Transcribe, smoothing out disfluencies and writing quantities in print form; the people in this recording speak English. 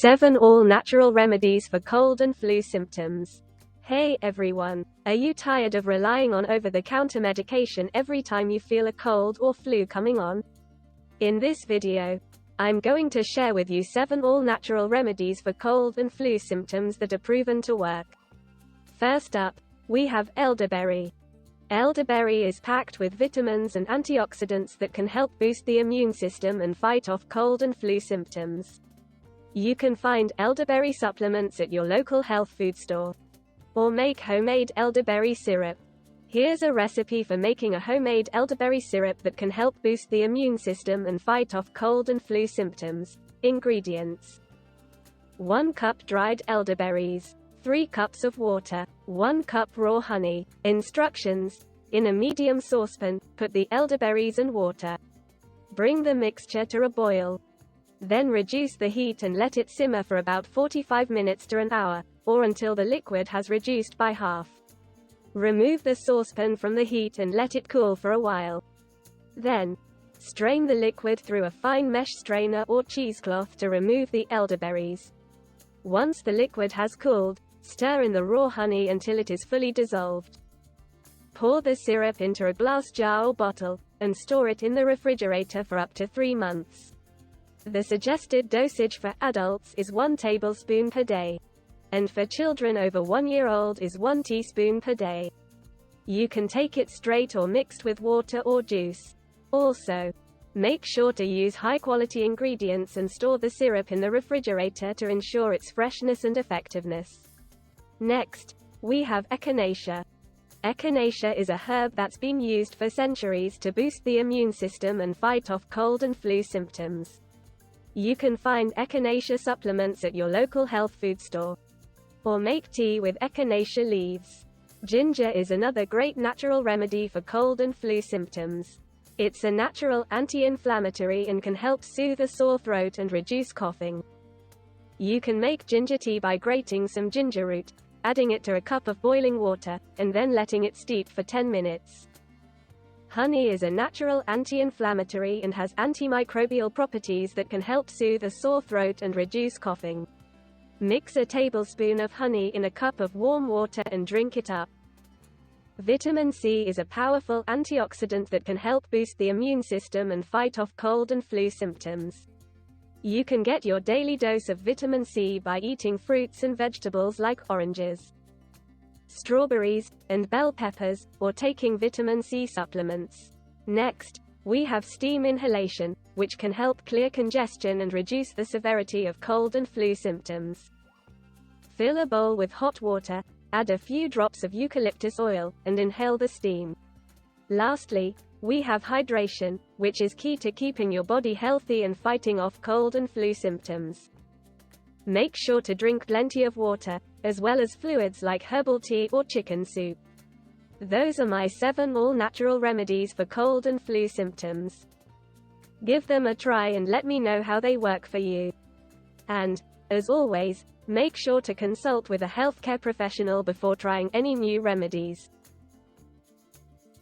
7 all-natural remedies for cold and flu symptoms. Hey everyone, are you tired of relying on over-the-counter medication every time you feel a cold or flu coming on? In this video, I'm going to share with you 7 all-natural remedies for cold and flu symptoms that are proven to work. First up, we have elderberry. Elderberry is packed with vitamins and antioxidants that can help boost the immune system and fight off cold and flu symptoms. You can find elderberry supplements at your local health food store. Or make homemade elderberry syrup. Here's a recipe for making a homemade elderberry syrup that can help boost the immune system and fight off cold and flu symptoms. Ingredients: 1 cup dried elderberries, 3 cups of water, 1 cup raw honey. Instructions: in a medium saucepan, put the elderberries and water. Bring the mixture to a boil. Then reduce the heat and let it simmer for about 45 minutes to an hour, or until the liquid has reduced by half. Remove the saucepan from the heat and let it cool for a while. Then, strain the liquid through a fine mesh strainer or cheesecloth to remove the elderberries. Once the liquid has cooled, stir in the raw honey until it is fully dissolved. Pour the syrup into a glass jar or bottle, and store it in the refrigerator for up to 3 months. The suggested dosage for adults is 1 tablespoon per day. And for children over 1 year old is 1 teaspoon per day. You can take it straight or mixed with water or juice. Also, make sure to use high-quality ingredients and store the syrup in the refrigerator to ensure its freshness and effectiveness. Next, we have echinacea. Echinacea is a herb that's been used for centuries to boost the immune system and fight off cold and flu symptoms. You can find echinacea supplements at your local health food store. Or make tea with echinacea leaves. Ginger is another great natural remedy for cold and flu symptoms. It's a natural anti-inflammatory and can help soothe a sore throat and reduce coughing. You can make ginger tea by grating some ginger root, adding it to a cup of boiling water, and then letting it steep for 10 minutes. Honey is a natural anti-inflammatory and has antimicrobial properties that can help soothe a sore throat and reduce coughing. Mix a tablespoon of honey in a cup of warm water and drink it up. Vitamin C is a powerful antioxidant that can help boost the immune system and fight off cold and flu symptoms. You can get your daily dose of vitamin C by eating fruits and vegetables like oranges, strawberries, and bell peppers, or taking vitamin C supplements. Next, we have steam inhalation, which can help clear congestion and reduce the severity of cold and flu symptoms. Fill a bowl with hot water, add a few drops of eucalyptus oil, and inhale the steam. Lastly, we have hydration, which is key to keeping your body healthy and fighting off cold and flu symptoms. Make sure to drink plenty of water, as well as fluids like herbal tea or chicken soup. Those are my 7 all-natural remedies for cold and flu symptoms. Give them a try and let me know how they work for you. And, as always, make sure to consult with a healthcare professional before trying any new remedies.